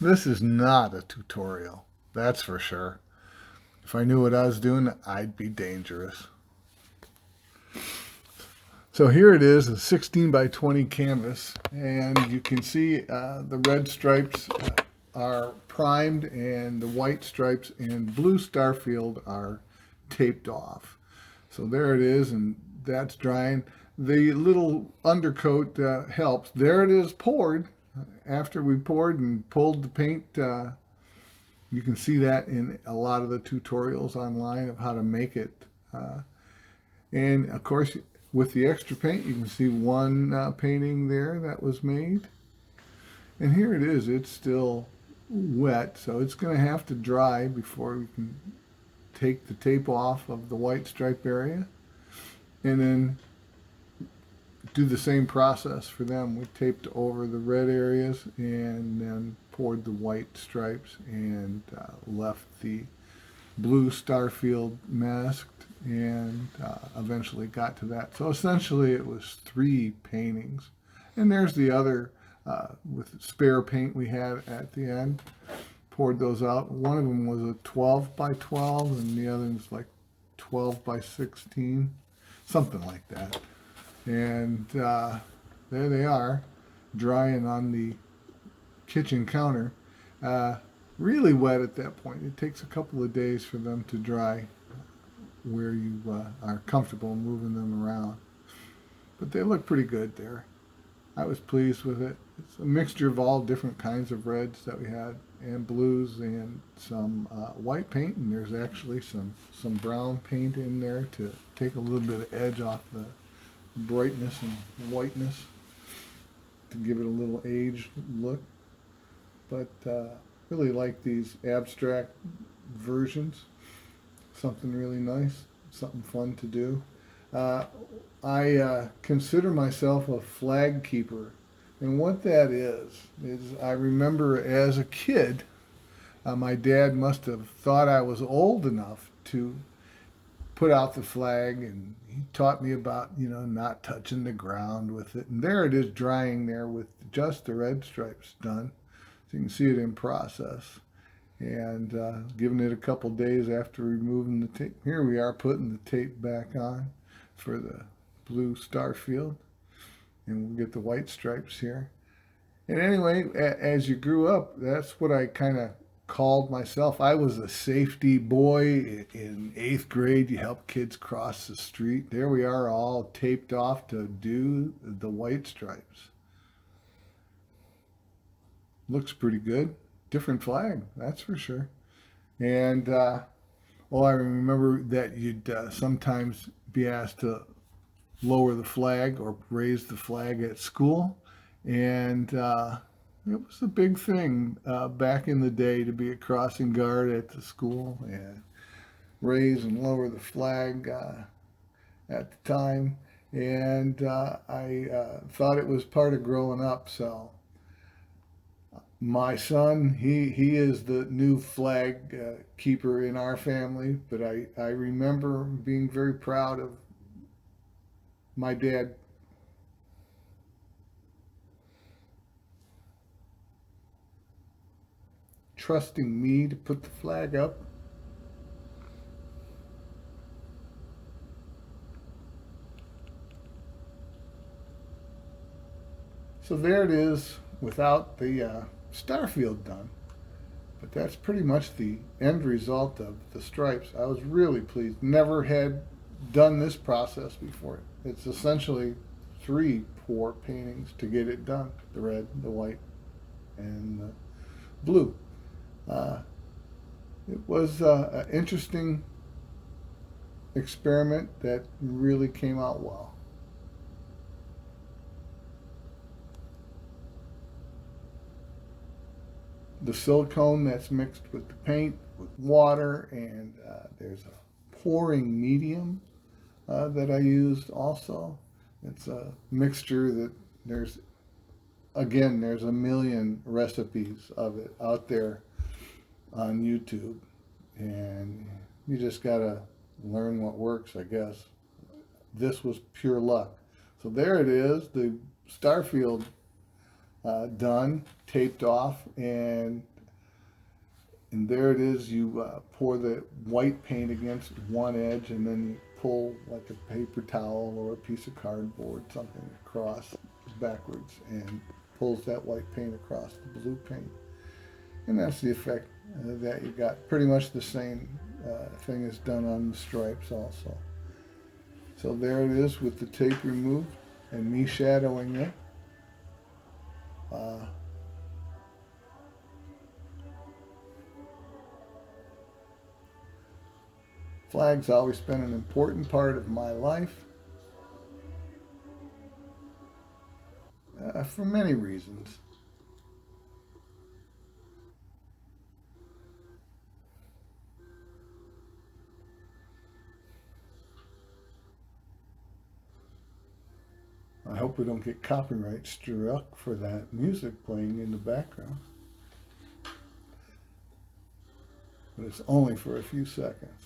This is not a tutorial, that's for sure. If I knew what I was doing, I'd be dangerous. So here it is, a 16 by 20 canvas, and you can see the red stripes are primed and the white stripes and blue starfield are taped off. So there it is, and that's drying. The little undercoat helps. There it is poured. After we poured and pulled the paint, you can see that in a lot of the tutorials online of how to make it. And of course, with the extra paint, you can see one painting there that was made. And here it is. It's still wet, so it's going to have to dry before we can take the tape off of the white stripe area. And then do the same process for them. We taped over the red areas and then poured the white stripes and left the blue starfield masked and eventually got to that. So essentially it was 3 paintings. And there's the other with spare paint we had at the end. Poured those out. One of them was a 12 by 12 and the other was like 12 by 16, something like that. And there they are, drying on the kitchen counter. Really wet at that point. It takes a couple of days for them to dry where you are comfortable moving them around. But they look pretty good there. I was pleased with it. It's a mixture of all different kinds of reds that we had, and blues, and some white paint, and there's actually some brown paint in there to take a little bit of edge off the brightness and whiteness to give it a little aged look. But really like these abstract versions. Something really nice, something fun to do. I consider myself a flag keeper, and what that is I remember as a kid, my dad must have thought I was old enough to put out the flag, and he taught me about, not touching the ground with it. And there it is drying there with just the red stripes done. So you can see it in process. And giving it a couple days after removing the tape. Here we are putting the tape back on for the blue starfield. And we'll get the white stripes here. And anyway, as you grew up, that's what I kind of called myself. I was a safety boy in 8th grade. You help kids cross the street. There we are, all taped off to do the white stripes. Looks pretty good. Different flag, that's for sure. And I remember that you'd sometimes be asked to lower the flag or raise the flag at school. And it was a big thing back in the day to be a crossing guard at the school and raise and lower the flag at the time. And I thought it was part of growing up. So my son, he is the new flag keeper in our family. But I remember being very proud of my dad trusting me to put the flag up. So there it is without the starfield done. But that's pretty much the end result of the stripes. I was really pleased. Never had done this process before. It's essentially 3 pour paintings to get it done. The red, the white, and the blue. It was an interesting experiment that really came out well. The silicone that's mixed with the paint, with water, and there's a pouring medium that I used also. It's a mixture that there's a million recipes of it out there on YouTube, and you just gotta learn what works, I guess. This was pure luck. So there it is, the starfield done, taped off, and And there it is. You pour the white paint against one edge, and then you pull like a paper towel or a piece of cardboard, something across backwards, and pulls that white paint across the blue paint. And that's the effect that you got. Pretty much the same thing is done on the stripes also. So there it is with the tape removed and me shadowing it. Flag's always been an important part of my life for many reasons. I hope we don't get copyright struck for that music playing in the background. But it's only for a few seconds.